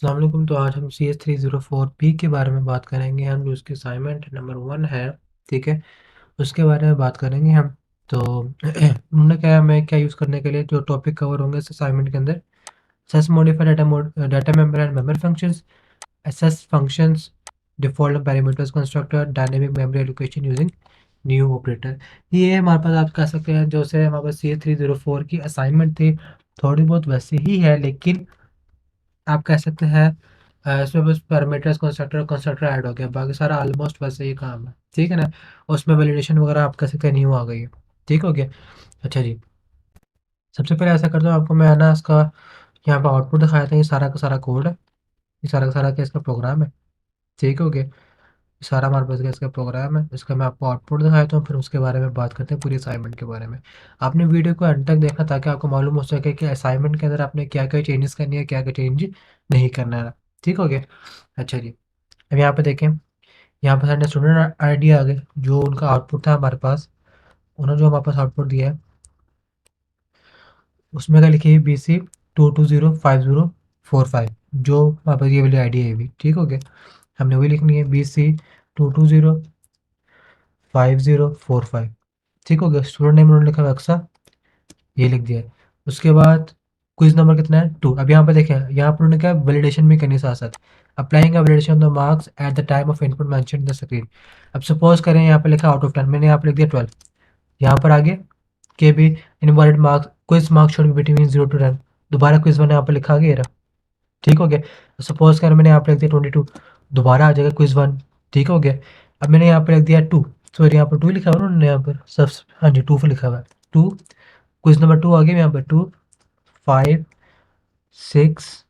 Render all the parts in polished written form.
अस्सलाम वालेकुम। तो आज हम CS304B के बारे में बात करेंगे। हम जो उसकी असाइनमेंट नंबर 1 है, ठीक है, उसके बारे में बात करेंगे हम। तो उन्होंने क्या हमें क्या यूज़ करने के लिए जो टॉपिक कवर होंगे इस असाइनमेंट के अंदर: सेस modify data member and member functions, SS functions, default parameters constructor, dynamic memory allocation using new operator. ये हमारे पास आप कह सकते हैं जो से हमारे पास CS304 की असाइनमेंट थी, थोड़ी बहुत वैसी ही है, लेकिन आप कह सकते हैं इसमें बस पैरामीटर्स कंस्ट्रक्टर कंस्ट्रक्टर ऐड हो गया, बाकी सारा ऑलमोस्ट वैसे ही काम है, ठीक है ना। उसमें वैलिडेशन वगैरह आप कह सकते हैं न्यू आ गई है, ठीक हो गया। अच्छा जी, सबसे पहले ऐसा करता हूँ, आपको मैं है ना इसका यहाँ पर आउटपुट दिखाया था। ये सारा का सारा कोड है, ये सारा का सारा क्या इसका प्रोग्राम है, ठीक हो गया। ये सारा हमारे पास का इसका प्रोग्राम है, इसका मैं आपको आउटपुट दिखाता हूँ, फिर उसके बारे में बात करते हैं पूरी असाइनमेंट के बारे में। आपने वीडियो को एंड तक देखना ताकि आपको मालूम हो सके कि असाइनमेंट के अंदर आपने क्या क्या चेंजेस करनी है, क्या क्या चेंज नहीं करना है, ठीक हो गया। अच्छा जी, अब यहाँ पे देखें, यहाँ पे सारे स्टूडेंट आईडी आ गए, जो उनका आउटपुट था हमारे पास। उन्होंने जो हमारे पास आउटपुट दिया है उसमें क्या लिखी है, BC 2205045, जो हमारे पास ये वाली आईडी है भी, ठीक हो गया। हमने वही लिखनी है, BC 2205045, ठीक हो गया। स्टूडेंट नेम उन्होंने लिखा है अक्सा, ये लिख दिया है। उसके बाद क्विज नंबर कितना है, 2। अब यहाँ पे देखें, यहाँ पर उन्होंने क्या वैलिडेशन भी करनी साथ साथ, applying validation of the marks at the time of input mention in the screen. अब सपोज करें यहाँ पे लिखा आउट ऑफ 10, मैंने यहाँ पे लिख दिया 12। यहाँ पर आगे के भी invalid marks, quiz marks should be between 0 to 10। दोबारा क्विज वन यहाँ पर लिखा गया रहा, ठीक हो गया। सपोज करें मैंने यहाँ पर लिख दिया 22, दोबारा आ जाएगा क्विज वन, ठीक हो गया। अब मैंने यहाँ पर लिख दिया 2, सॉरी यहाँ पर 2 लिखा हुआ है उन्होंने, यहाँ पर सब, हाँ जी 2 पर लिखा हुआ है 2। क्विज नंबर 2 आ गया यहाँ पर 2 5 6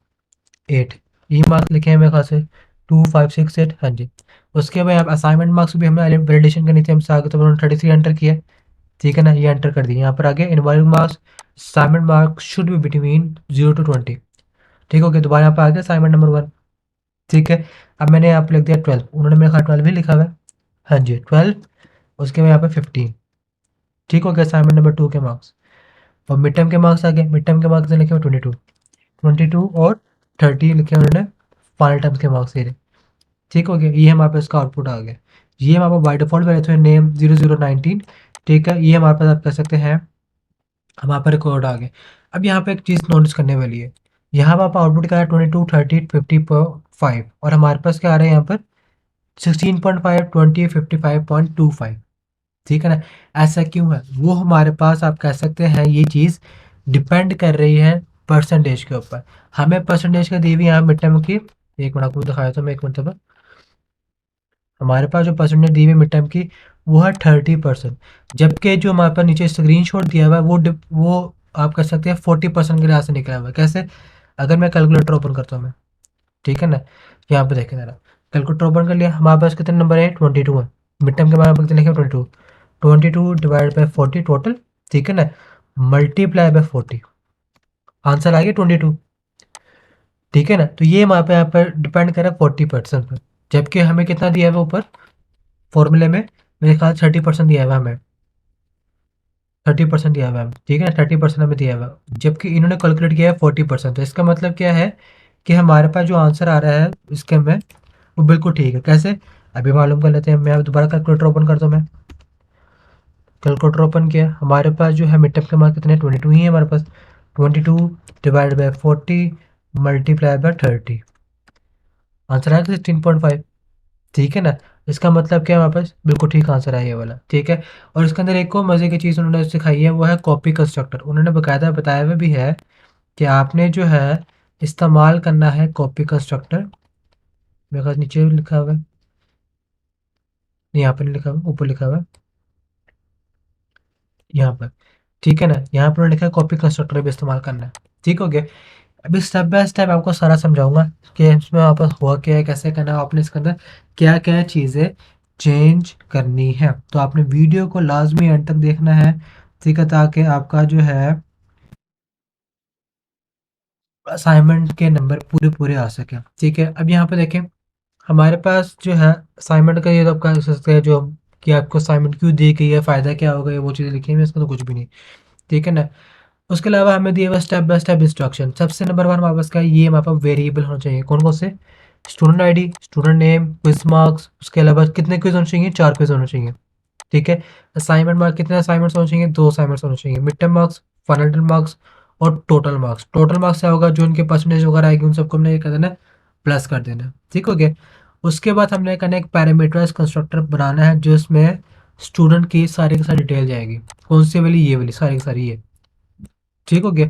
8, ये मार्क्स लिखे हैं मेरे ख्याल से 2 5 6 8, हाँ जी। उसके बाद असाइनमेंट मार्क्स भी हमने वैलिडेशन करनी थी हमसे आगे, तो उन्होंने 33 एंटर किया, ठीक है ना, ये एंटर कर दिए। यहाँ पर आगे invalid marks, assignment marks should be between 0 to 20, ठीक हो गया। दोबारा यहाँ पर आ गया असाइनमेंट नंबर 1, ठीक है। अब मैंने यहाँ पर लिख दिया 12, उन्होंने मेरे ख्याल 12 ही लिखा हुआ है, हाँ जी 12। उसके बाद यहाँ पे 15, ठीक हो गया असाइनमेंट नंबर 2 के मार्क्स। और मिड टर्म के मार्क्स आ गए, मिड टर्म के मार्क्स लिखे हुए 22 और 30 लिखे हैं उन्होंने फाइनल टर्म्स के मार्क्स ये रहे, ठीक हो गया। ये हमारे पास इसका आउटपुट आ गया। ये हमारे पास बाई डिफॉल्ट वैल्यू है नेम 0019, ठीक है। ये हमारे पास आप कह सकते हैं हमारे पर रिकॉर्ड आ गया। अब यहाँ पे एक चीज़ नोटिस करने वाली है, यहाँ पर आउटपुट क्या है 22 30 50.5, और हमारे पास क्या आ रहा है यहाँ पर 16.5 20 55.25, ठीक है ना। ऐसा क्यों है, वो हमारे पास आप कह सकते हैं ये चीज़ डिपेंड कर रही है परसेंटेज के ऊपर। हमें परसेंटेज का दी हुई यहाँ मिड टर्म की, एक मिनट आपको दिखाया था मैं, एक मिनट तक। हमारे पास जो परसेंटेज दी हुई मिड टर्म की वो है 30%, जबकि जो हमारे पास नीचे स्क्रीन शॉट दिया हुआ है वो आप कह सकते हैं 40% के लिहाज से निकला हुआ है। कैसे, अगर मैं कैलकुलेटर ओपन करता हूँ मैं, ठीक है ना, यहाँ पे देखें जरा, कैलकुलेटर ओपन कर लिया, हमारे पास कितने नंबर है 22 है। मिड टर्म के बारे में कितने लिखे 22, 22 डिवाइड बाई 40 टोटल, ठीक है ना, मल्टीप्लाई बाय 40, आंसर आ गया 22, ठीक है ना। तो ये हमारे पे यहाँ पर डिपेंड कर रहा है 40% पर, जबकि हमें कितना दिया है ऊपर फॉर्मूले में, मेरे ख्याल 30% दिया हुआ है हमें, 30% दिया हुआ है, ठीक है ना, 30% हमें दिया हुआ है, जबकि इन्होंने कैलकुलेट किया है 40%। तो इसका मतलब क्या है कि हमारे पास जो आंसर आ रहा है इसके में वो बिल्कुल ठीक है। कैसे, अभी मालूम कर लेते हैं। मैं दोबारा कैलकुलेटर ओपन करता हूँ, मैं कैलकुलेटर ओपन किया, हमारे पास जो है मिड टर्म के मार्क्स कितने 22 ही है हमारे पास। 22 divide by 40 multiply by 30, answer आएगा 16.5, ठीक है ना। इसका मतलब क्या है, हमारे पास बिल्कुल ठीक आंसर है ये वाला, ठीक है। और इसके अंदर एक और मज़े की चीज़ उन्होंने सिखाई है, वो है कॉपी कंस्ट्रक्टर। उन्होंने बाकायदा बताया हुआ भी है कि आपने जो है इस्तेमाल करना है कॉपी कंस्ट्रक्टर। मेरे ख्याल नीचे भी लिखा हुआ है, नहीं यहाँ पर नहीं लिखा हुआ, ऊपर लिखा हुआ है यहाँ पर, ठीक है ना। यहाँ पर उन्होंने लिखा है कॉपी कंस्ट्रक्टर भी इस्तेमाल करना है, ठीक हो गया। अभी स्टेप बाय स्टेप आपको सारा समझाऊंगा कि इसमें वापस हुआ क्या है, कैसे करना है, आपने इसके अंदर क्या क्या चीज़ें चेंज करनी है। तो आपने वीडियो को लाजमी एंड तक देखना है, ठीक है, ताकि आपका जो है असाइनमेंट के नंबर पूरे पूरे आ सके, ठीक है। अब यहाँ पे देखें, हमारे पास जो है असाइनमेंट का ये तो आप कह सकते हैं जो कि आपको असाइनमेंट क्यों दी गई है, फ़ायदा क्या होगा, ये वो चीज़ें लिखी हुई है, इसका तो कुछ भी नहीं, ठीक है ना। उसके अलावा हमें दिए हुए स्टेप बाय स्टेप इंस्ट्रक्शन। सबसे नंबर 1 हमारे पास क्या है, ये हमारे पास वेरिएबल होना चाहिए। कौन-कौन से? Student ID, student name, quiz marks, उसके अलावा कितने क्विज़ होने चाहिए? 4 क्विज़ होने चाहिए, ठीक है। असाइनमेंट मार्क, कितने असाइनमेंट्स होने चाहिए? 2 असाइनमेंट्स होने चाहिए। Mid term marks, final marks और टोटल मार्क्स। टोटल मार्क्स क्या होगा? जो उनके परसेंटेज वगैरह आएगी उन सबको हमने ये कर देना है, प्लस कर देना है, ठीक हो गया। उसके बाद हमने करना है एक पैरामीटराइज्ड कंस्ट्रक्टर बनाना है जिसमें स्टूडेंट की सारी डिटेल जाएगी। कौन सी वाली? ये वाली, सारी की सारी ये, ठीक हो गया।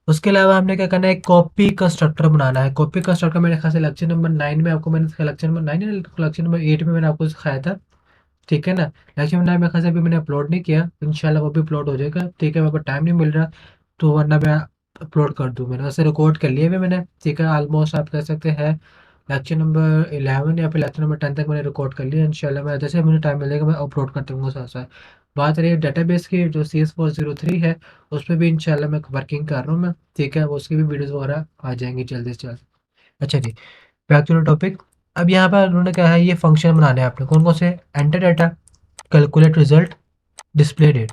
उसके अलावा हमने क्या करना है, एक कॉपी कंस्ट्रक्टर बनाना है। कॉपी कंस्ट्रक्टर मेरे ख्याल से लेक्चर नंबर 9 में आपको मैंने सिखाया, लेक्चर नंबर 9 या लेक्चर नंबर 8 में मैंने आपको सिखाया था, ठीक है ना। लेक्चर नंबर 9 मेरे ख्याल से अभी मैंने अपलोड नहीं किया, इंशाल्लाह वो भी अपलोड हो जाएगा, ठीक है। मेरे को टाइम नहीं मिल रहा तो वरना मैं अपलोड कर दूँ। मैंने वैसे रिकॉर्ड कर लिया भी मैंने, ठीक है। ऑलमोस्ट आप कह सकते हैं लेक्चर नंबर 11 या फिर लेक्चर नंबर 10 तक मैंने रिकॉर्ड कर लिया। इंशाल्लाह मैं जैसे मुझे टाइम मिलेगा मैं अपलोड कर दूँगा साथ साथ। बात रही डेटाबेस की, जो CS403 है, उस पे भी इंशाल्लाह मैं वर्किंग कर रहा हूँ मैं, ठीक है। उसकी भी वीडियोज़ वगैरह आ जाएँगी जल्दी से जल्द। अच्छा जी, बैक टू द टॉपिक। अब यहाँ पर उन्होंने कहा है ये फंक्शन बनाने हैं आपने। कौन-कौन से? Enter data, calculate result, display date.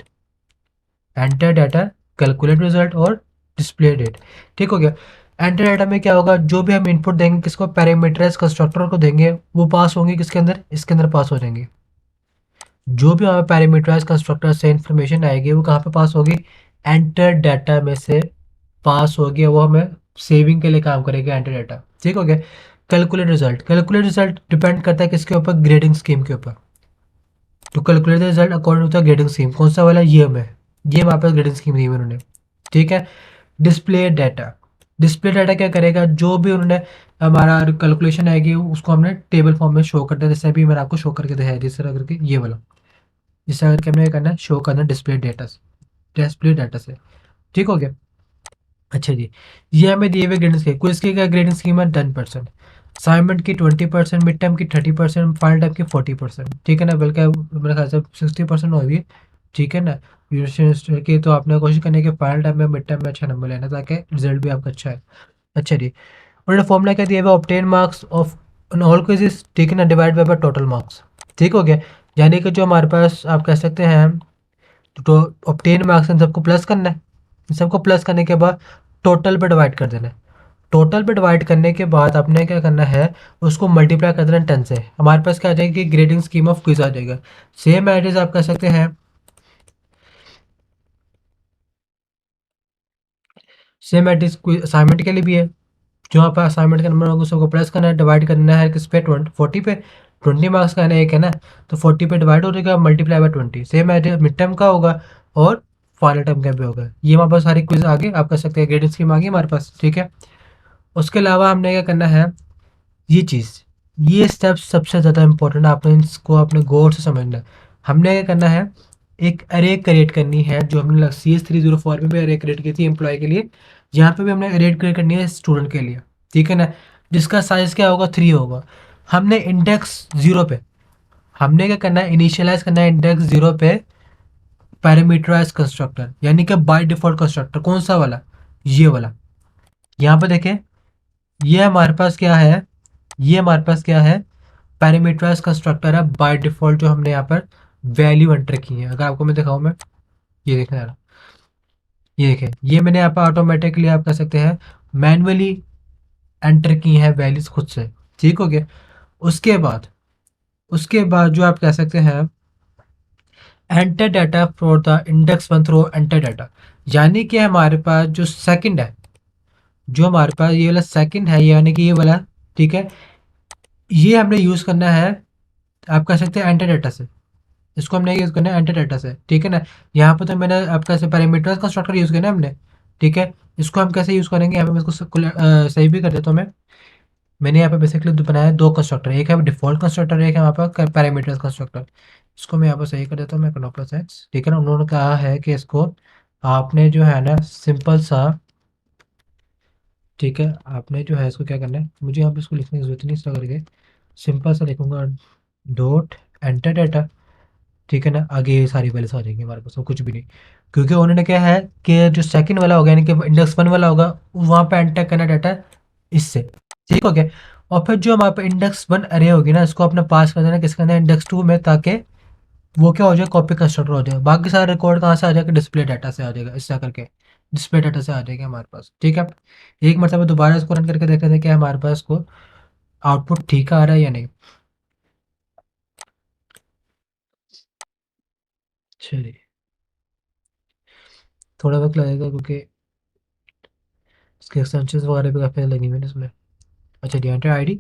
Enter data, calculate result और डिस्प्ले डेट, ठीक हो गया। एंटर डाटा में क्या होगा? जो भी हम इनपुट देंगे किसको? पैरामीटराइज कंस्ट्रक्टर को देंगे, वो पास होंगे किसके अंदर? इसके अंदर पास हो जाएंगे। जो भी हमें पैरामीटराइज कंस्ट्रक्टर से इंफॉर्मेशन आएगी वो कहाँ पे पास होगी? एंटर डाटा में से पास होगी, वो हमें सेविंग के लिए काम करेगा एंटर डाटा, ठीक हो गया। Calculate result, calculate result depend करता है किसके ऊपर? ग्रेडिंग स्कीम के ऊपर। To calculate the result according to the grading scheme. कौन सा वाला? ये हमें, ये हमारे पास ग्रेडिंग स्कीम दी है उन्होंने, ठीक है। डिस्प्ले डाटा, डिस्प्ले डाटा क्या करेगा? जो भी उन्होंने हमारा कैलकुलेशन आएगी उसको हमने टेबल फॉर्म में शो कर दिया, जैसे अभी मैंने आपको शो करके दिखाया, जिस तरह करके ये वाला, इस तरह करके हमने करना है, शो करना है डिस्प्ले डाटा से, डिस्प्ले डाटा से, ठीक हो गया। अच्छा जी, ये हमें दिए हुए ग्रेडिंग स्कीम। क्विज की क्या ग्रेडिंग स्कीम है? 10%, असाइनमेंट की 20%, मिड टर्म की 30%, फाइनल टर्म की 40%, ठीक है ना। बल्कि मेरे ख्याल से 60% हो गई, ठीक है ना। यूनिवर्सिटी की तो आपने कोशिश करनी है कि फाइनल टाइम में, मिड टाइम में अच्छा नंबर लेना ताकि रिजल्ट भी आपका अच्छा है। अच्छा जी, उन्होंने फॉर्मूला क्या दिया हुआ? Obtain marks of all quizzes, ठीक है ना, डिवाइड बाय टोटल मार्क्स, ठीक हो गया। यानी कि जो हमारे पास आप कह सकते हैं तो ऑब्टेन मार्क्स इन सबको प्लस करना है, इन सबको प्लस करने के बाद टोटल पे डिवाइड कर देना है। टोटल पे डिवाइड करने के बाद आपने क्या करना है, उसको मल्टीप्लाई कर देना 10 से। हमारे पास क्या आ जाएगी? ग्रेडिंग स्कीम ऑफ क्विज आ जाएगा। सेम एड्रेस आप कह सकते हैं, सेम एड्रेस कोई असाइनमेंट के लिए भी है। जो आप असाइनमेंट का नंबर होगा उसको प्रेस करना है, डिवाइड करना है किस पे? 40 पे। 20 मार्क्स का है ना, एक है ना, तो 40 पे डिवाइड हो जाएगा, multiply by 20। Same address mid term का होगा और फाइनल टर्म का भी होगा। ये हमारे पास सारी क्विज आ गई, आप कर सकते हैं ग्रेडिंग स्कीम आ गई हमारे पास, ठीक है। उसके अलावा हमने क्या करना है, ये चीज़, ये स्टेप सबसे ज़्यादा इंपॉर्टेंट है, आपने इसको अपने गौर से समझना है। हमने क्या करना है, एक अरे क्रिएट करनी है, जो हमने CS304 में भी अरे क्रिएट की थी एम्प्लॉय के लिए। यहाँ पे भी हमने अरे क्रिएट करनी है स्टूडेंट के लिए, ठीक है ना। जिसका साइज क्या होगा? 3 होगा। हमने इंडेक्स 0 पे, हमने क्या करना है, इनिशियलाइज करना है इंडेक्स 0 पे पैरामीटराइज कंस्ट्रक्टर, यानी कि बाय डिफॉल्ट कंस्ट्रक्टर। कौन सा वाला? ये वाला। यहाँ पे देखें, ये हमारे पास क्या है, ये हमारे पास क्या है? पैरामीटराइज कंस्ट्रक्टर है बाय डिफॉल्ट, जो हमने यहाँ पर वैल्यू एंटर की है। अगर आपको मैं दिखाऊं, मैं ये देखना यार, ये देखें, ये मैंने यहाँ पर ऑटोमेटिकली आप कह सकते हैं मैनुअली एंटर की है वैल्यूज खुद से, ठीक हो गया। उसके बाद, उसके बाद जो आप कह सकते हैं enter data for the index one through enter data, यानी कि हमारे पास जो सेकंड है, जो हमारे पास ये वाला सेकंड है, यानी कि ये वाला, ठीक है, ये हमने यूज करना है, आप कह सकते हैं एंटर डाटा से। इसको हमने यूज़ करना है एंटर डाटा से, ठीक है ना। यहाँ पर तो मैंने आपका कैसे पैरामीटर्स कंस्ट्रक्टर यूज़ करना है हमने, ठीक है। इसको हम कैसे यूज़ करेंगे, यहाँ पे मैं इसको सही भी कर देता हूँ मैं। मैंने यहाँ पे बेसिकली बनाया दो कंस्ट्रक्टर, एक है डिफॉल्ट कंस्ट्रक्टर, एक है यहाँ पर पैरामीटर्स कंस्ट्रक्टर। इसको मैं यहाँ पर सही कर देता हूँ मैं, कंट्रोल प्लस एक्स, ठीक है ना। उन्होंने कहा है कि इसको आपने जो है ना सिंपल सा, ठीक है, आपने जो है इसको क्या करना है, मुझे यहाँ पे इसको लिखने की जरूरत नहीं, इस तरह करके सिंपल सा लिखूंगा, डॉट एंटर डाटा, ठीक है ना। आगे ये सारी वैल्यूज आ जाएंगी हमारे पास, और कुछ भी नहीं, क्योंकि उन्होंने क्या है कि जो सेकंड वाला होगा, यानी कि इंडेक्स 1 वाला होगा, वहाँ पे एंटर करना डाटा इससे, ठीक हो गया। और फिर जो हमारे पे इंडेक्स 1 अरे होगी ना, इसको अपने पास कर देना किसके अंदर? इंडेक्स 2 में, ताकि वो क्या हो जाए, कॉपी कंस्ट्रक्टर हो जाए। बाकी सारा रिकॉर्ड कहाँ से आ जाएगा? डिस्प्ले डाटा से आ जाएगा, इस तरह करके, डिस्प्ले डाटा से आ जाएगा हमारे पास। ठीक है, एक मरतबा दोबारा इसको रन करके देख लेते हैं कि हमारे पास को आउटपुट ठीक आ रहा है या नहीं। चलिए, थोड़ा वक्त लगेगा क्योंकि इसके एक्सटेंशन वगैरह भी काफ़ी लगी हुई है इसमें। अच्छा जी, एंटर आई डी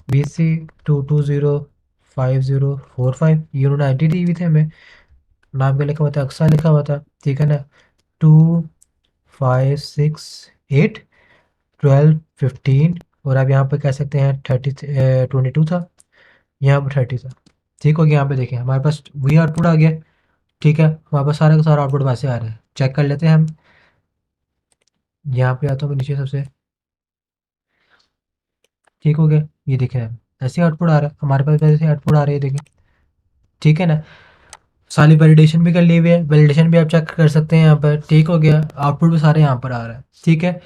BC220505, ये उन्होंने आई डी दी हुई थी हमें, नाम क्या लिखा हुआ था, अक्सा लिखा हुआ था। ठीक है ना, 2 5 6 8 12 15, और आप यहाँ पे कह सकते हैं 22 था, यहाँ पे 30 था। ठीक हो गया, यहाँ पे देखें हमारे पास वही आउटपुट आ गया। ठीक है, हमारे पास सारा का सारा आउटपुट वैसे आ रहा है, चेक कर लेते हैं हम। यहाँ पे आता हूँ मैं नीचे सबसे। ठीक हो गया, ये देखें ऐसे आउटपुट आ रहा है हमारे पास, वैसे आउटपुट आ रहे हैं देखें। ठीक है ना, सारी वैलिडेशन भी कर ली हुई है, वैलिडेशन भी आप चेक कर सकते हैं यहाँ पर। ठीक हो गया, आउटपुट भी सारे यहाँ पर आ रहा है। ठीक है,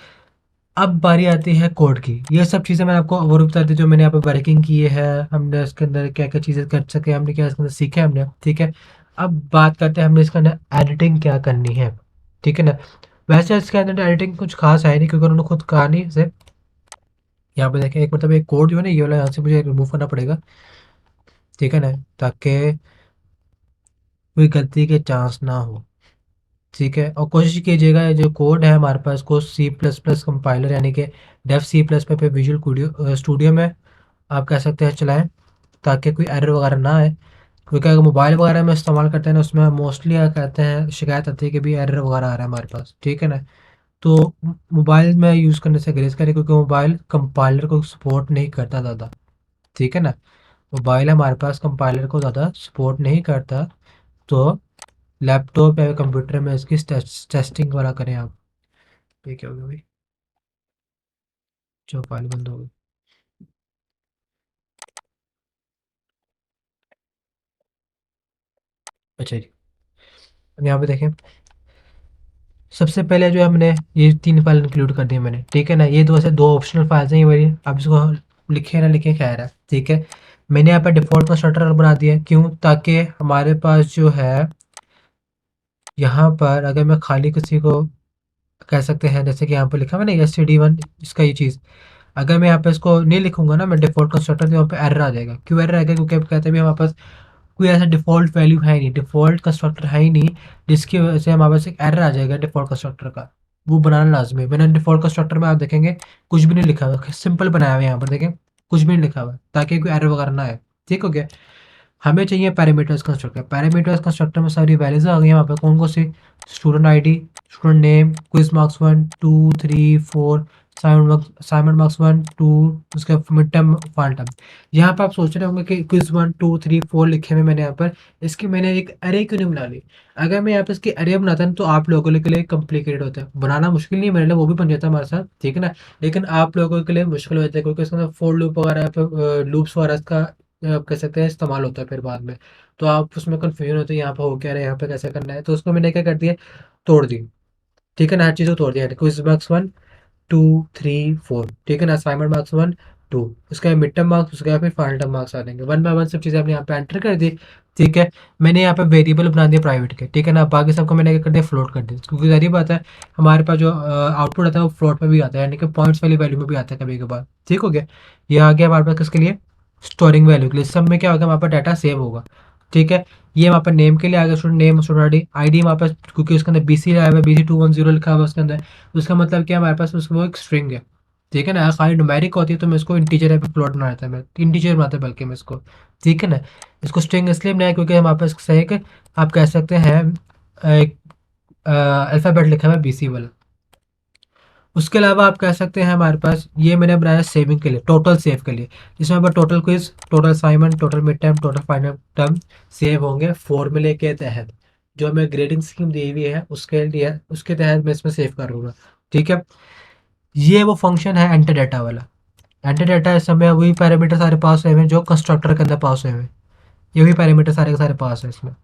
अब बारी आती है कोड की। ये सब चीज़ें मैंने आपको ओवरव्यू बता दी जो मैंने यहाँ पे वर्किंग की है, हमने इसके अंदर क्या क्या चीज़ें कर सके, हमने क्या इसके अंदर सीखा है हमने। ठीक है, अब बात करते हैं हमने इसके अंदर एडिटिंग क्या करनी है। ठीक है ना, वैसे इसके अंदर एडिटिंग कुछ खास है नहीं क्योंकि उन्होंने खुद कहा नहीं से। यहाँ पे देखें, एक मतलब एक कोड जो है ना, ये वाला यहाँ से मुझे रिमूव करना पड़ेगा। ठीक है ना, ताकि कोई गलती के चांस ना हो। ठीक है, और कोशिश कीजिएगा ये जो कोड है हमारे पास को C++ कंपाइलर यानी कि डेफ C++ पे विजुअल स्टूडियो स्टूडियो में आप कह सकते हैं चलाएं, ताकि कोई एरर वगैरह ना आए। क्योंकि अगर मोबाइल वगैरह में इस्तेमाल करते हैं ना, उसमें मोस्टली कहते हैं शिकायत आती है कि भी एरर वगैरह आ रहा है हमारे पास। ठीक है ना, तो मोबाइल में यूज़ करने से ग्रेस करें क्योंकि मोबाइल कंपाइलर को सपोर्ट नहीं करता ज़्यादा। ठीक है ना, मोबाइल हमारे पास कंपाइलर को ज़्यादा सपोर्ट नहीं करता। तो लैपटॉप या कंप्यूटर में इसकी टेस्टिंग वाला करें आप। ये क्या हो गया भाई, जो फाइल बंद हो गई। अच्छा जी, अब यहाँ पे देखें, सबसे पहले जो हमने ये 3 फाइल इंक्लूड कर दी मैंने। ठीक है ना, ये दो ऐसे 2 ऑप्शनल फाइल्स हैं ये मेरी, आप इसको लिखे ना लिखे खैर है। ठीक है, मैंने यहाँ पे डिफ़ॉल्ट कंस्ट्रक्टर बना दिया है, क्यों, ताकि हमारे पास जो है यहाँ पर अगर मैं खाली किसी को कह सकते हैं, जैसे कि यहाँ पर लिखा हुआ है ना std1, इसका ये चीज़, अगर मैं यहाँ पे इसको नहीं लिखूंगा ना मैं डिफ़ॉल्ट कंस्ट्रक्टर, तो यहाँ पे एरर आ जाएगा। क्यों एरर आएगा, क्योंकि आप कहते हैं भी हमारे पास कोई ऐसा डिफ़ॉल्ट वैल्यू है नहीं, डिफ़ॉल्ट कंस्ट्रक्टर है ही नहीं, जिसकी वजह से हमारे पास एक एरर आ जाएगा डिफ़ॉल्ट कंस्ट्रक्टर का। वो बनाना लाजमी है। मैंने डिफ़ॉल्ट कंस्ट्रक्टर में आप देखेंगे कुछ भी नहीं लिखा हुआ, सिंपल बनाया हुआ है, यहाँ पर देखें कुछ भी नहीं लिखा हुआ है, ताकि कोई एरर वगैरह ना आए। ठीक हो गया, हमें चाहिए पैरामीटर्स कंस्ट्रक्टर। पैरामीटर्स कंस्ट्रक्टर में सारी वैल्यूज आ गई हैं वहाँ पे, कौन कौन सी, student ID, student name, quiz marks 1 2 3 4, Simon marks 1 2, उसके मिड टर्म फाइनल टर्म। यहाँ पर आप सोच रहे होंगे कि क्विज 1 2 3 4 लिखे हुए मैंने यहाँ पर, इसकी मैंने एक अरे क्यों नहीं बना ली। अगर मैं यहाँ पे इसकी अरे बनाता ना तो आप लोगों के लिए कॉम्प्लिकेटेड होता है, बनाना मुश्किल नहीं है मेरे लिए, वो भी बन जाता है हमारे साथ। ठीक है ना, लेकिन आप लोगों के लिए मुश्किल हो जाता है क्योंकि इसके अंदर फोर लूप वगैरह लूप्स वगैरह का आप कह सकते हैं इस्तेमाल होता है फिर बाद में। तो आप उसमें कन्फ्यूजन होते हैं यहाँ पे हो क्या रहा है, यहाँ पे कैसे करना है, तो उसको मैंने क्या कर दिया, तोड़ दी। ठीक है ना, हर चीज़ को तोड़ दिया, क्विज मार्क्स 1 2 3 4। ठीक है ना, असाइनमेंट मार्क्स 1 2, उसके बाद मिड टर्म मार्क्स, उसके बाद फिर फाइनल टर्म मार्क्स आ जाएंगे, वन बाय वन सब चीज़ें आपने यहाँ पे एंटर कर दी। ठीक है, मैंने यहाँ पे वेरिएबल बना दिया प्राइवेट के। ठीक है ना, बाकी सबको मैंने क्या कर दिया, फ्लोट कर दिया, क्योंकि जाहिर बात है हमारे पास जो आउटपुट आता है वो फ्लोट में भी आता है, यानी कि पॉइंट्स वाली वैल्यू में भी आता है कभी कभार। ठीक हो गया, ये आ गया हमारे पास किसके लिए, स्टोरिंग वैल्यू के लिए। सब में क्या होगा, हमारे पास डाटा सेव होगा। ठीक है, ये वहाँ पर नेम के लिए आ गया, student name, student ID, ID वहाँ पर क्योंकि उसके अंदर BC आया हुआ है, BC210 लिखा हुआ है उसके अंदर, तो उसका मतलब क्या, हमारे पास उसको वो एक स्ट्रिंग है। ठीक है ना, खाली न्यूमेरिक होती है तो मैं इसको इंटीजर पे प्लॉट बना देता है, मैं इंटीजर बनाता है बल्कि मैं इसको। ठीक है ना, इसको स्ट्रिंग इसलिए बनाया क्योंकि हमारे पास सही है कि आप कह सकते हैं एक अल्फ़ाबेट लिखा हुआ है BC वाला। उसके अलावा आप कह सकते हैं हमारे पास ये मैंने बनाया सेविंग के लिए, टोटल सेव के लिए, जिसमें हमारे total quiz, total assignment, total mid term, total final term save होंगे फॉर्मूले के तहत, जो हमें ग्रेडिंग स्कीम दी हुई है उसके लिए, उसके तहत मैं इसमें सेव करूँगा। ठीक है, ये वो फंक्शन है एंटर डाटा वाला। एंटर डाटा इस समय वही पैरामीटर सारे पास हुए हैं जो कंस्ट्रक्टर के अंदर पास हुए हैं, ये वही पैरामीटर सारे के सारे पास है इसमें।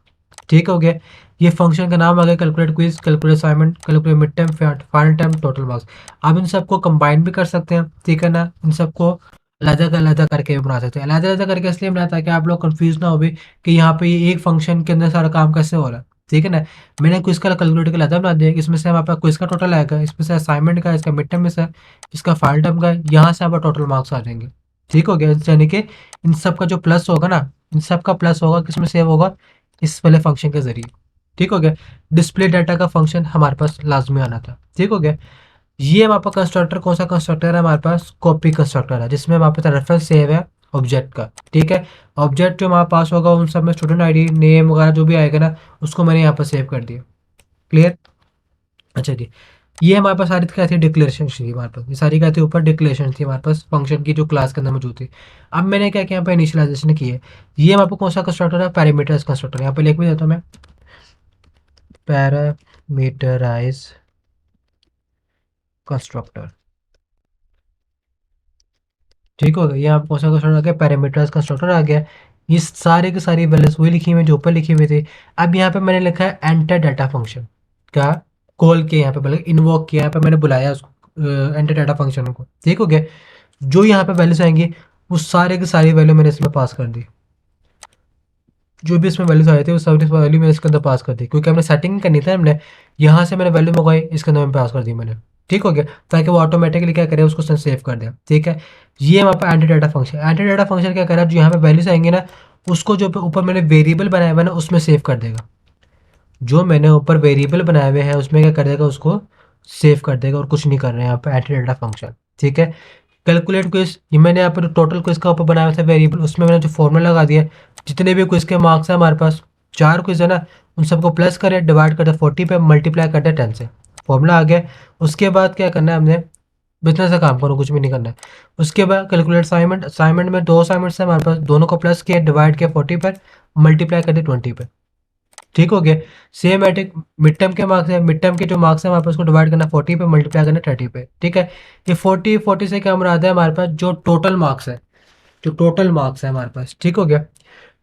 ठीक हो गया, ये फंक्शन का नाम आ गया calculate quiz, calculate assignment, calculate mid term, final term, total marks. आप इन सबको कंबाइन भी कर सकते हैं। ठीक है ना, इन सबको अलग अलग करके भी बना सकते हैं। अलग अलग करके इसलिए बनाया ताकि आप लोग कंफ्यूज ना हो भी कि यहाँ पे ये एक फंक्शन के अंदर सारा काम कैसे हो रहा है। ठीक है ना। मैंने क्विज का कैलकुलेटर का लाता बना दिया, इसमें से हमारे पास क्विज का टोटल आएगा, इसमें से असाइनमेंट का, इसका मिड टर्म में से, इसका फाइल टर्म का, यहाँ से हमारे टोटल मार्क्स आ जाएंगे। ठीक हो गया, यानी कि इन सब का जो प्लस होगा ना, इन सब का प्लस होगा किसमें सेव होगा, इस वाले फंक्शन के जरिए। ठीक हो गया। डिस्प्ले डाटा का फंक्शन हमारे पास लाजमी आना था। ठीक हो गया। ये हमारे पास कंस्ट्रक्टर कौन सा कंस्ट्रक्टर है, हमारे पास कॉपी कंस्ट्रक्टर है, जिसमें हमारे पास रेफरेंस सेव है ऑब्जेक्ट का। ठीक है। ऑब्जेक्ट जो हमारे पास होगा उन सब में स्टूडेंट आईडी नेम वगैरह जो भी आएगा ना, उसको मैंने यहाँ पर सेव कर दिया। क्लियर। अच्छा जी। ये हमारे पास सारी क्या थी, डिक्लेरेशन थी हमारे पास, ये सारी क्या थी ऊपर डिक्लेरेशन थी हमारे पास फंक्शन की जो क्लास के अंदर मौजूद थी। अब मैंने क्या किया, यहाँ पे इनिशियलाइजेशन की है। ये हमारे पास कौन सा कंस्ट्रक्टर है, पैरामीटराइज कंस्ट्रक्टर, यहाँ पे लिख भी देता हूँ मैं, पैरामीटराइज कंस्ट्रक्टर। ठीक हो गया। यहाँ कौन सा कंस्ट्रक्टर आ गया, पैरामीटराइज कंस्ट्रक्टर आ गया। ये सारे की सारी वैल्यूज वही लिखी हुई है जो ऊपर लिखी हुई थी। अब यहाँ पे मैंने लिखा है एंटर डाटा फंक्शन का कॉल किया, यहाँ पे मतलब इन्वोक किया, यहाँ पे मैंने बुलाया उसको एंटर डाटा फंक्शन को। ठीक हो गया। जो यहाँ पे वैल्यूज आएंगी वो सारे की सारी वैल्यू मैंने इसमें पास कर दी। जो भी इसमें वैल्यूज आए थे वो सारी वैल्यू मैंने इसके अंदर पास कर दी, क्योंकि हमने सेटिंग करनी था, हमने यहाँ से मैंने वैल्यू मंगवाई, इसके अंदर मैं पास कर दी मैंने। ठीक हो गया। ताकि वो ऑटोमेटिकली क्या करे, उसको सेव कर दे। ठीक है। ये हमारे पास anti data function, anti data function क्या करा, जो यहाँ पे वैल्यूज आएंगे ना, उसको जो ऊपर मैंने वेरिएबल बनाया हुआ है ना उसमें सेव कर देगा। जो मैंने ऊपर वेरिएबल बनाए हुए हैं उसमें क्या कर देगा, उसको सेव कर देगा, और कुछ नहीं कर रहे हैं यहाँ पे एंटी डाटा फंक्शन। ठीक है। कैलकुलेट क्विज, ये मैंने यहाँ पर टोटल क्विज का ऊपर बनाया था वेरिएबल, उसमें मैंने जो फॉर्मूला लगा दिया, जितने भी क्विज के मार्क्स हैं हमारे पास, 4 क्विज है ना, उन सबको प्लस करें, डिवाइड करते 40 पे, मल्टीप्लाई करते 10 से, फॉर्मूला आ गया। उसके बाद क्या करना है हमने, बिजनेस का काम करो, कुछ भी नहीं करना है। उसके बाद कैलकुलेट असाइनमेंट, असाइनमेंट में 2 असाइनमेंट्स है हमारे पास, दोनों को प्लस किया, डिवाइड किया 40 पर, मल्टीप्लाई करते 20 पे। ठीक हो गया। सेम एटिक मिड टर्म के मार्क्स है, मिड टर्म के जो मार्क्स है हमारे पास, उसको डिवाइड करना 40 पे, मल्टीप्लाई करना 30 पे। ठीक है। ये 40 से क्या मुराद है, हमारे पास जो टोटल मार्क्स है, जो टोटल मार्क्स है हमारे पास। ठीक हो गया।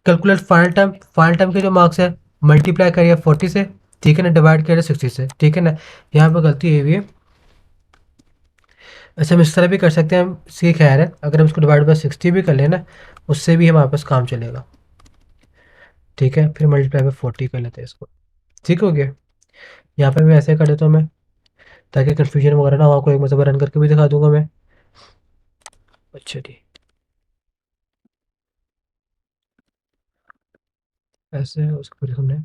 Calculate final term, final term के जो मार्क्स है, मल्टीप्लाई करिए 40 से, ठीक है ना, डिवाइड करिए 60 से। ठीक है ना। यहाँ पर गलती हुई है, वैसे हम इस तरह भी कर सकते हैं, हम इसकी खैर है, अगर हम इसको डिवाइड बाय 60 भी कर लेना, उससे भी हमारे पास काम चलेगा। ठीक है। फिर मल्टीप्लाई बाय 40 कर लेते हैं इसको। ठीक हो गया। यहाँ पे मैं ऐसे कर देता हूँ मैं, ताकि कन्फ्यूजन वगैरह ना हो, आपको एक मतलब रन करके भी दिखा दूंगा मैं। अच्छा जी। ऐसे उसको फिर हमने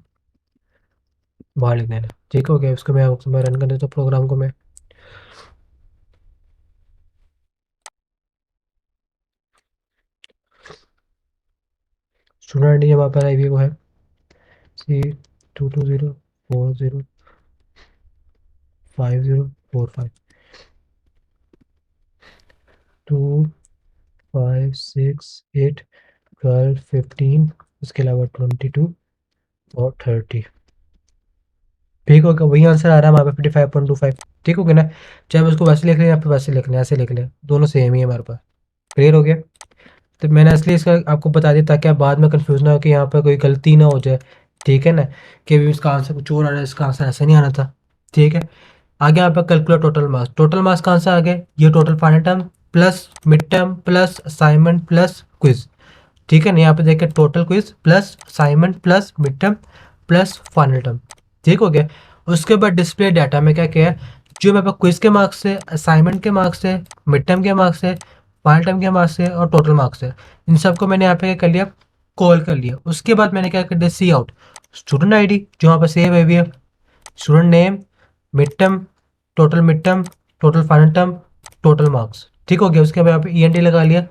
बाहर लिख देना। ठीक हो गया। उसको मैं रन कर देता हूँ प्रोग्राम को मैं। स्टूडेंट आई हमारे पास आई वो है C 22040505 2 5 6 8 12 15, उसके अलावा 22 और 30। ठीक हो गया। वही आंसर आ रहा है हमारे पास 55.25। ठीक हो गया ना। चाहे हम उसको वैसे लिख लें या फिर वैसे लिख लें, ऐसे लिख लें, दोनों सेम ही है हमारे पास। क्लियर हो गया। तो मैंने इसलिए इसका आपको बता दिया ताकि आप बाद में कंफ्यूज ना हो कि यहाँ पर कोई गलती ना हो जाए। ठीक है ना, कि भी इसका आंसर कुछ और आ रहा है, इसका आंसर ऐसा नहीं आना था। ठीक है। आगे यहाँ पर calculate total marks, total marks कहाँ से आ गए, ये total final term plus mid term plus assignment plus quiz. ठीक है ना। यहाँ पे देखिए total quiz plus assignment plus mid term plus final term. ठीक हो गया। उसके बाद डिस्प्ले डाटा में क्या किया है, जो मेरे पास क्विज के मार्क्स है, असाइनमेंट के मार्क्स है, मिड टर्म के मार्क्स है, फाइनल टर्म के मार्क्स है और टोटल मार्क्स है, इन सबको मैंने यहाँ पे क्या कर लिया, कॉल कर लिया। उसके बाद मैंने क्या कर दिया, सी आउट स्टूडेंट आईडी जो यहाँ पर सेव है, student name, mid term, total mid term, total final term, total marks. ठीक हो गया। उसके बाद यहाँ पे ENT लगा लिया,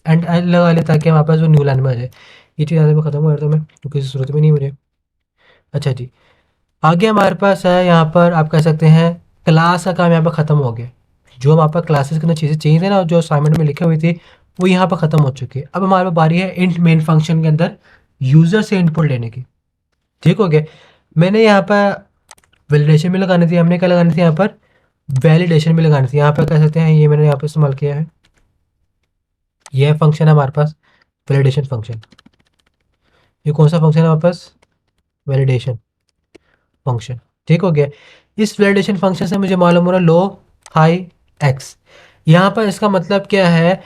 एंड लगा लिया, ताकि हमारे पास जो न्यू लाइन में आ जाए। ये चीज़ यहाँ पे खत्म हो जाता है मैं, क्योंकि इसकी जरूरत भी नहीं मुझे। अच्छा जी। आगे हमारे पास है, यहाँ पर आप कह सकते हैं क्लास का काम यहाँ पर ख़त्म हो गया। जो हमारे पास क्लासेस के अंदर चीज़ें चाहिए थी ना, जो असाइनमेंट में लिखी हुई थी, वो यहाँ पर ख़त्म हो चुकी है। अब हमारे पास बारी है इंट मेन फंक्शन के अंदर यूज़र से इनपुट लेने की। ठीक हो गया। मैंने यहाँ पर वैलिडेशन भी लगानी थी, हमने क्या लगानी थी, यहाँ पर वैलिडेशन भी लगानी थी। यहाँ पर कह सकते हैं ये मैंने यहाँ पर इस्तेमाल किया है, यह फंक्शन है हमारे पास वैलिडेशन फंक्शन। ये कौन सा फंक्शन है हमारे पास, वैलिडेशन फंक्शन। ठीक हो गया। इस वैलिडेशन फंक्शन से मुझे मालूम हो रहा लो हाई एक्स। यहाँ पर इसका मतलब क्या है,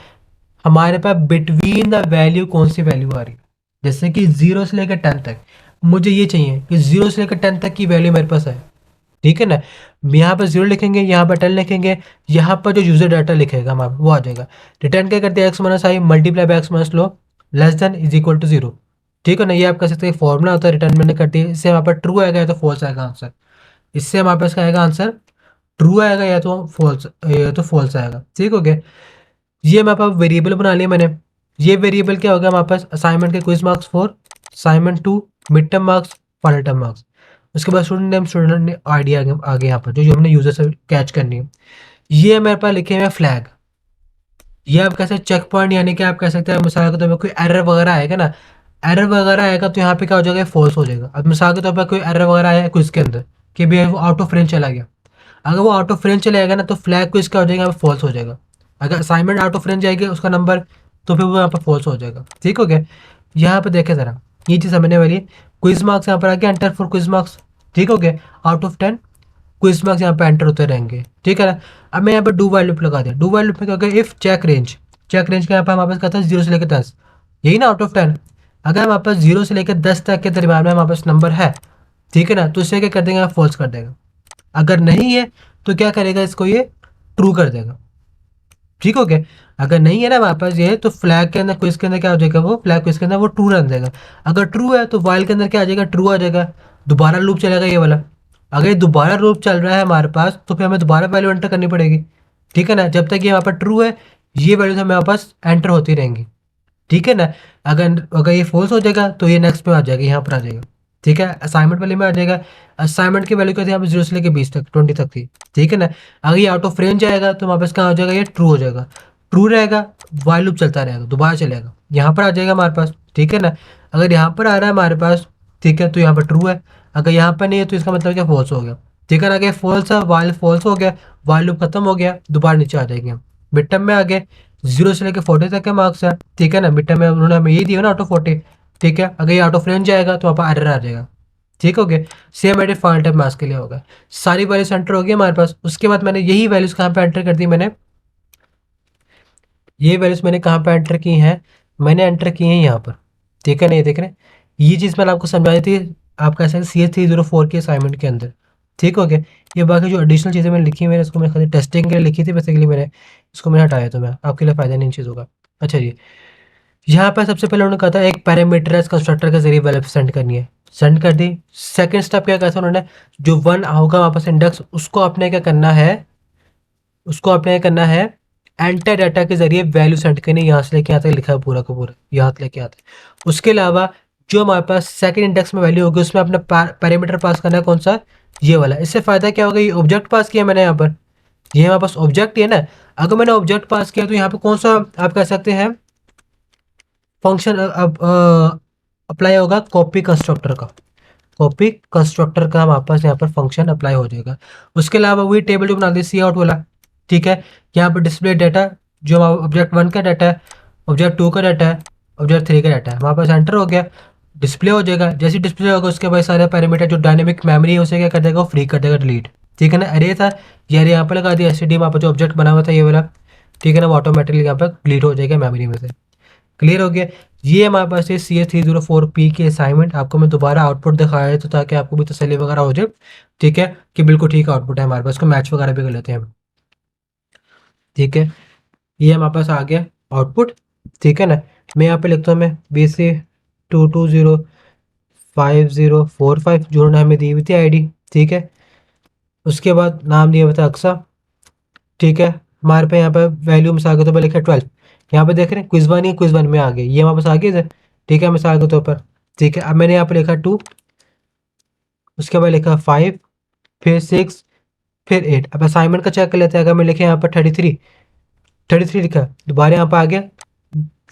हमारे पास बिटवीन द वैल्यू कौन सी वैल्यू आ रही है, जैसे कि 0 से लेकर 10 तक। मुझे ये चाहिए कि 0 से लेकर 10 तक की वैल्यू मेरे पास है, ठीक है ना। यहाँ पर 0 लिखेंगे, यहाँ पर 10 लिखेंगे, यहाँ पर जो यूजर डाटा लिखेगा हमारा वो आ जाएगा। रिटर्न क्या करते हैं, X minus I multiply by X minus low less than is equal to 0, ठीक है ना। ये आप कह सकते हैं फॉर्मूला होता है, रिटर्न मैंने कर दिया। इससे हमारे पास ट्रू आएगा या तो फॉल्स आएगा आंसर। इससे हमारे पास क्या आएगा आंसर, ट्रू आएगा या तो फॉल्स आएगा, ठीक हो गया। ये हमारे पास वेरिएबल बना लिया मैंने। ये वेरिएबल क्या होगा हमारे पास, असाइनमेंट के quiz marks 4, assignment 2, mid term marks, final term marks. उसके बाद स्टूडेंट नेम, स्टूडेंट ने आईडी आगे यहाँ पर जो हमने यूजर से कैच करनी है। ये मेरे पास लिखे हुए फ्लैग। ये आप कह सकते चेक पॉइंट, यानी कि आप कह सकते हैं मिसाल के तौर पर कोई एरर वगैरह आएगा ना, एरर वगैरह आएगा तो यहाँ पे क्या हो जाएगा, फॉल्स हो जाएगा। अब मिसाल के तौर पर कोई एरर वगैरह आया क्विज के अंदर कि भी वो आउट ऑफ रेंज चला गया, अगर वो आउट ऑफ रेंज चला जाएगा ना तो फ्लैग क्विज क्या हो जाएगा, यहाँ पे फॉल्स हो जाएगा। अगर असाइनमेंट आउट ऑफ रेंज जाएगी उसका नंबर, तो फिर वो यहाँ पर फॉल्स हो जाएगा, ठीक हो गया। यहाँ पे देखे जरा, ये चीज़ समझने वाली है। क्विज मार्क्स यहाँ पर आ गया, एंटर फॉर क्विज मार्क्स, ठीक हो गया। आउट ऑफ 10 क्विज मार्क्स यहाँ पे एंटर होते रहेंगे, ठीक है ना। अब मैं यहाँ पर डू वाइल लूप लगा दिया। डू वाइल लूप में क्या होगा, if check range, check range का यहाँ पर हमारे पास क्या था, 0 से लेकर 10, यही ना आउट ऑफ 10। अगर हमारे पास 0 से लेकर 10 तक के दरमियान में हमारे पास नंबर है, ठीक है ना, तो इससे क्या कर देंगे, फॉल्स कर देगा। अगर नहीं है तो क्या करेगा, इसको ये ट्रू कर देगा, ठीक हो गया। अगर नहीं है ना हमारे पास ये, तो फ्लैग के अंदर क्विज के अंदर क्या हो जाएगा, वो फ्लैग क्विज के अंदर वो ट्रू रन देगा। अगर ट्रू है तो वाइल के अंदर क्या आ जाएगा, ट्रू आ जाएगा। दोबारा लूप चलेगा ये वाला। अगर ये दोबारा लूप चल रहा है हमारे पास, तो फिर हमें दोबारा वैल्यू एंटर करनी पड़ेगी, ठीक है ना। जब तक ये हमारे पास ट्रू है, ये वैल्यूज हमारे पास एंटर होती रहेंगी, ठीक है ना। अगर अगर ये फॉल्स हो जाएगा तो ये नेक्स्ट पे आ जाएगा, यहाँ पर आ जाएगा, ठीक है। असाइनमेंट वाले में आ जाएगा। असाइनमेंट की वैल्यू क्या थी यहाँ पे, 0 से लेकर 20 तक, 20 तक थी, ठीक है ना। अगर ये आउट ऑफ रेंज आएगा तो हमारे पास कहाँ हो जाएगा, ये ट्रू हो जाएगा। ट्रू रहेगा, वाइल लूप चलता रहेगा, दोबारा चलेगा, यहाँ पर आ जाएगा हमारे पास, ठीक है ना। अगर यहाँ पर आ रहा है हमारे पास, ठीक है, तो यहाँ पर ट्रू है। अगर यहाँ पर नहीं है तो इसका मतलब क्या, फॉल्स हो गया, ठीक है ना। अगर फॉल्स है, वाइल फॉल्स हो गया, वाइल लूप खत्म हो गया, दोबारा नीचे आ जाएंगे हम। मिड टर्म में आ गए, 0 से लेकर 40 तक के मार्क्स है, ठीक है ना। मिड टर्म में उन्होंने हमें ये दिया ना, आउट ऑफ 40, ठीक है। अगर ये आउट ऑफ रेंज जाएगा तो वहाँ पर एरर आ जाएगा, ठीक हो गया। Same edit final term marks के लिए होगा। सारी वैल्यूज एंटर हो गई हमारे पास। उसके बाद मैंने यही वैल्यूज कहाँ पे एंटर कर दी, मैंने ये वैल्यूज मैंने कहाँ पे एंटर की हैं, मैंने एंटर की हैं यहाँ पर, ठीक है ना। ये देख रहे हैं, ये चीज़ मैंने आपको समझाई थी, आप कह सकते हैं CS304 के असाइनमेंट के अंदर, ठीक हो गया। ये बाकी जो एडिशनल चीज़ें मैंने लिखी, मैंने इसको मैं खाली टेस्टिंग के लिए लिखी थी बेसिकली, मैंने इसको मैंने हटाया, तो मैं आपके लिए फ़ायदा नहीं इन चीज़ों का। अच्छा जी, यहाँ पर सबसे पहले उन्होंने कहा था एक पैरामीटराइज कंस्ट्रक्टर के जरिए वैल्यू सेंड करनी है, सेंड कर दी। सेकंड स्टेप क्या कहा था उन्होंने, जो 1 होगा वापस इंडेक्स, उसको आपने क्या करना है, उसको आपने क्या करना है, एंटर डाटा के जरिए वैल्यू सेंड करनी, यहाँ से लेके यहाँ तक लिखा है पूरा का पूरा, यहाँ तक लेके आता है। उसके अलावा जो हमारे पास सेकंड इंडेक्स में वैल्यू होगी, उसमें अपना पैरामीटर पास करना है, कौन सा, ये वाला। इससे फायदा क्या होगा, ये ऑब्जेक्ट पास किया मैंने यहाँ पर, ये हमारे पास ऑब्जेक्ट है ना। अगर मैंने ऑब्जेक्ट पास किया तो यहाँ पे कौन सा आप कह सकते हैं फंक्शन अब अप्लाई होगा, कॉपी कंस्ट्रक्टर का। कॉपी कंस्ट्रक्टर का हमारे पास यहाँ पर फंक्शन अप्लाई हो जाएगा। उसके अलावा वही टेबल जो बना दी सी आउट वाला, ठीक है। यहाँ पर डिस्प्ले डाटा, जो ऑब्जेक्ट 1 का डाटा है, ऑब्जेक्ट 2 का डाटा है, ऑब्जेक्ट 3 का डाटा है, हमारे पास एंटर हो गया, डिस्प्ले हो जाएगा। जैसे डिस्प्ले होगा उसके बाद सारे पैरामीटर जो डायनेमिक मेमोरी है उसे क्या कर देगा, वो फ्री कर देगा, डिलीट, ठीक है ना। अरे था ये अरे यहाँ पर लगा दिया, एस वहाँ पर जो ऑब्जेक्ट बना हुआ था ये वाला, ठीक है ना, वो ऑटोमेटिकली यहाँ पर डिलीट हो जाएगा मेमोरी में से। क्लियर हो गया। ये हमारे पास है CS304P की असाइनमेंट। आपको मैं दोबारा आउटपुट दिखाया तो ताकि आपको भी तसल्ली वगैरह हो जाए, ठीक है, कि बिल्कुल ठीक आउटपुट है हमारे पास। को मैच वगैरह भी कर लेते हैं हम, ठीक है। ये हमारे पास आ गया आउटपुट, ठीक है ना। मैं यहाँ पे लिखता हूँ, मैं BC220505 जो उन्होंने हमें दी हुई थी आईडी, ठीक है। उसके बाद नाम दिया हुआ था अक्सा, ठीक है। हमारे पे यहाँ पे वैल्यू मिसाल के तौर पर लिखा है 12, यहाँ पे देख रहे हैं क्विज 1 ही क्विज 1 में आ गए, ये हमारे पास आ गए थे, ठीक है, मिसाल के तौर पर, ठीक है। अब मैंने यहाँ पे लिखा 2, उसके बाद लिखा 5, फिर 6, फिर 8। अब असाइनमेंट का चेक कर लेते हैं। अगर मैं लिखे यहाँ पर 33 लिखा, दोबारा यहाँ पर आ गया,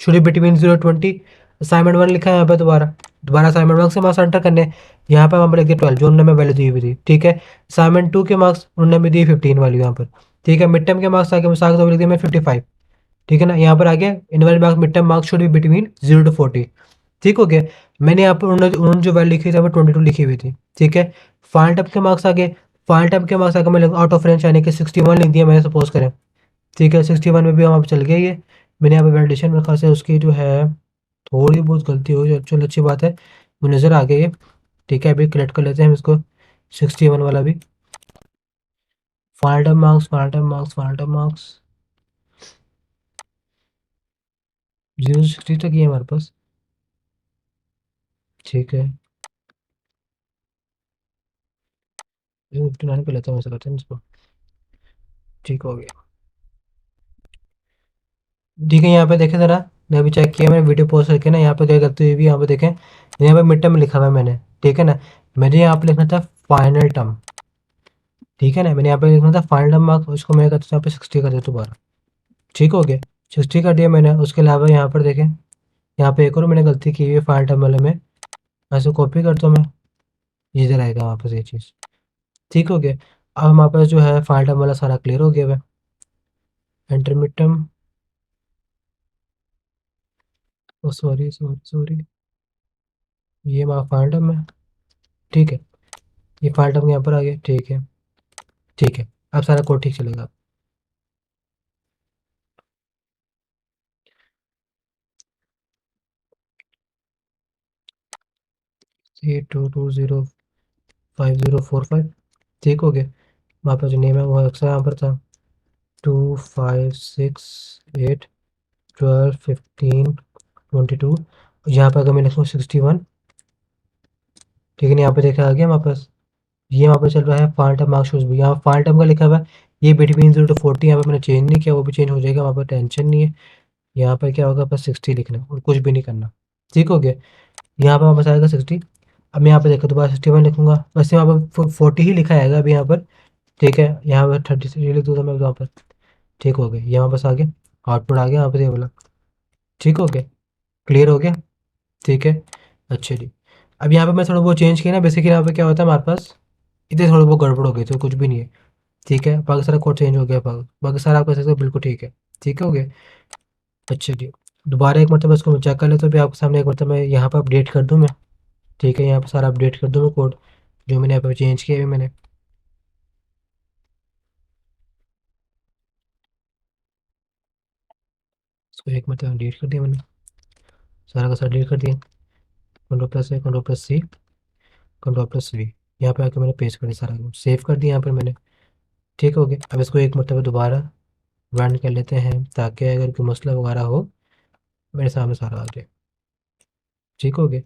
शुरू बिटवीन 0-20, असाइनमेंट 1 लिखा है यहाँ पे, दोबारा दोबारा असाइनमेंट 1 से मार्क्स एंटर करने हैं। यहाँ पर वहाँ पर लिख दिया 12 जो उन्होंने हमें वैल्यू दी हुई थी, ठीक है। असाइनमेंट 2 के मार्क्स उन्होंने हमें दिए 15 वैल्यू यहाँ पर, ठीक है। मिड टर्म के मार्क्स आगे मिसाल के तौर पर लिख दिया मैं 55, ठीक है ना। यहाँ पर आ गया invalid marks, mid term marks should be between 0-40, ठीक हो गया। मैंने यहाँ पर उन्होंने जो वैल्यू लिखी थी वो 22 लिखी हुई थी, ठीक है। फाइनल टर्म के मार्क्स आ गए, फाइनल टर्म के मार्क्स आगे मैं आउट ऑफ रेंज यानी कि 61 लिख दिया मैंने, सपोज करें, ठीक है। 61 में भी हम चल गए ये। मैंने यहाँ पे वैलिडेशन मेरे ख्याल से उसकी जो है थोड़ी बहुत गलती हो, चलो अच्छी बात है, वो नज़र आ गई है। ठीक है, अभी कलेक्ट कर लेते हैं हम इसको 61 वाला भी। Final term marks, final term marks, final term marks 0 से 60 तक ही है हमारे पास। ठीक है, 59 पे लेता हूँ, ऐसा करते हैं इसको। ठीक हो गया। ठीक है, यहाँ पे देखें ज़रा, मैं अभी चेक किया, मैंने वीडियो पोस्ट करके ना, यहाँ पे क्या गलती हुई भी, यहाँ पे देखें, यहाँ पे मिड टर्म लिखा हुआ है मैंने, ठीक है ना। मैंने यहाँ पे लिखना था फाइनल टर्म, ठीक है ना, मैंने यहाँ पे लिखना था फाइनल टर्म मार्क्स, उसको मैंने कहता यहाँ पे 60 कर दिया दोबारा। ठीक हो गया, 60 कर दिया मैंने। उसके अलावा यहाँ पर देखें, यहाँ पे एक और मैंने गलती की हुई है फाइनल टर्म वाले में, ऐसे कॉपी करता हूँ मैं, इधर आएगा वापस ये चीज़। ठीक हो गया। अब हमारे पास जो है फाइनल टर्म वाला सारा क्लियर हो गया है। एंटर मिड टर्म, ओ सॉरी सॉरी सॉरी, ये हमारा फाइनल टर्म है। ठीक है, ये फाइनल टर्म यहाँ पर आ गया। ठीक है, ठीक है, अब सारा कोड ठीक चलेगा। ये 2205045, ठीक हो गया। वहाँ पर जो नेम है वो अक्सर यहाँ पर था, 2 5 6 8 12 15 22। यहाँ पर अगर मैं लिखूँ 61, ठीक है ना, यहाँ पे देखा आ गया हमारे पास। ये वहाँ पे चल रहा है फाइनल टर्म मार्क्स शूज भी, यहाँ फाइनल टर्म का लिखा हुआ है। ये बिटवीन 0 to 40 यहाँ पे मैंने चेंज नहीं किया, वो भी चेंज हो जाएगा, वहाँ पर टेंशन नहीं है। यहाँ पर क्या होगा, बस 60 लिखना और कुछ भी नहीं करना। ठीक हो गया, यहाँ पर वापस आएगा 60। अब मैं यहाँ पे देखो दोबारा 61 लिखूंगा, वैसे वहाँ पर 40 ही लिखा आएगा अभी यहाँ पर। ठीक है, यहाँ पर 33 लिख दूंगा मैं वहाँ पर। ठीक हो गया, यहाँ वापस आ गया, आउटपुट आ गया यहाँ पर ये वाला। ठीक हो गया, क्लियर हो गया। ठीक है, अच्छा जी। अब यहाँ पे मैं थोड़ा बहुत चेंज किया ना, बेसिकली यहाँ पे क्या होता है हमारे पास, इधर थोड़ा बहुत गड़बड़ हो गई, तो कुछ भी नहीं है। ठीक है, बाकी सारा कोड चेंज हो गया, बाकी सारा आपका सकते बिल्कुल ठीक है। ठीक हो गया, अच्छा जी। दोबारा एक मरतबा इसको मैं चेक कर लेता हूँ, अभी आपके सामने एक मरतबा मैं यहाँ पर अपडेट कर दूँ मैं। ठीक है, यहाँ पर सारा अपडेट कर दूँ मैं कोड, जो मैंने यहाँ पर चेंज किया है मैंने। इसको एक मरतबा डिलीट कर दिया मैंने, सारा का सारा डिलीट कर दिया। कंट्रोल+A, कंट्रोल+C, कंट्रोल+V, यहाँ पे आके मैंने पेस्ट कर दिया, सारा सेव कर दिया यहाँ पर मैंने। ठीक हो गया, अब इसको एक मरतबा दोबारा रन कर लेते हैं, ताकि अगर कोई मसला वगैरह हो मेरे सामने सारा आ जाए। ठीक हो गया,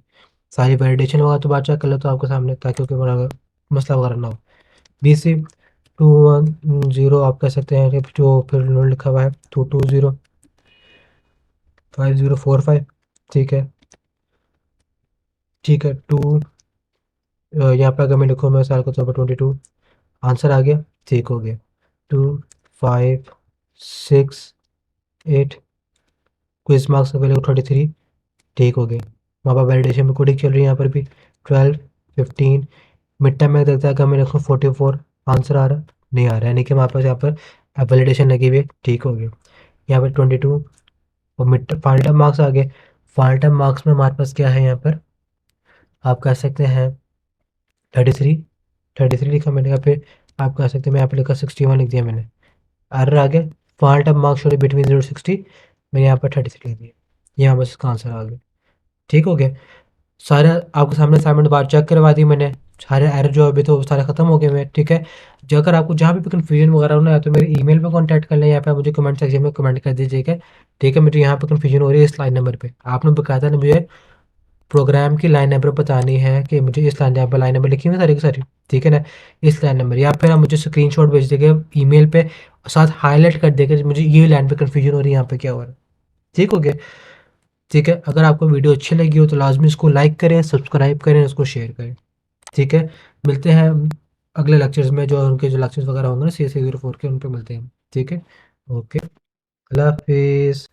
सारी वैलिडेशन वगैरह तो बात चेक कर लेता हूँ आपके सामने, ताकि कोई बड़ा मसला वगैरह ना हो। BC210 आप कह सकते हैं, जो फिर उन्होंने लिखा हुआ है 2205045। ठीक है, ठीक है, यहाँ पे अगर मैं लिखूँ, मैं साल को 22 आंसर आ गया। ठीक हो गया, 2 5 6 8, क्विज मार्क्स अवेलेबल 23। ठीक हो गया, वहाँ पर वैलिडेशन में कोडिंग चल रही है, यहाँ पर भी 12 15। मिड टाइम में देखता है कि मैं लिखूँ 44, आंसर आ रहा नहीं आ रहा है, यानी कि हमारे पास यहाँ पर वैलिडेशन लगी हुई है। ठीक हो गया, यहाँ पर 22 और मिड फाइनल टर्म मार्क्स आ गए। फाइनल टर्म मार्क्स में हमारे पास क्या है यहाँ पर, आप कह सकते हैं 33, 33 लिखा मैंने यहाँ पे। आप कह सकते हैं, मैं यहाँ पे लिखा 61 लिख दिया मैंने, एरर आ गया। फाइनल टर्म मार्क्स छोड़े बिटवीन 0 to 60, मैंने यहाँ पर 33 लिख दिया, यहाँ बस इसका आंसर आ गया। ठीक हो गया, सारे आपके सामने असाइनमेंट बार चेक करवा दी मैंने, सारे एरर जो अभी तो सारे खत्म हो गए हैं। ठीक है, जो अगर आपको जहाँ भी कन्फ्यूजन वगैरह होना है, तो मेरे ईमेल पे कांटेक्ट कर लें, यहाँ पे आप मुझे कमेंट सेक्शन में कमेंट कर दीजिएगा। ठीक है, मुझे यहाँ पे कन्फ्यूजन हो रही है इस लाइन नंबर पे, आपने बकायदा ने मुझे प्रोग्राम की लाइन नंबर बतानी है कि मुझे इस लाइन, यहाँ पर लाइन नंबर लिखी हुई है सारी की सारी। ठीक है ना, इस लाइन नंबर, या फिर आप मुझे स्क्रीनशॉट भेज देंगे ईमेल पे, साथ हाईलाइट कर देंगे मुझे ये लाइन पे कन्फ्यूजन हो रही है, यहाँ पे क्या हो रहा है। ठीक हो गया, ठीक है, अगर आपको वीडियो अच्छी लगी हो तो लाजमी इसको लाइक करें, सब्सक्राइब करें, इसको शेयर करें। ठीक है, मिलते हैं अगले लेक्चर्स में, जो उनके जो लेक्चर्स वगैरह होंगे ना CSA 04 के, उन पे मिलते हैं। ठीक है, ओके, अल्लाह हाफिज़।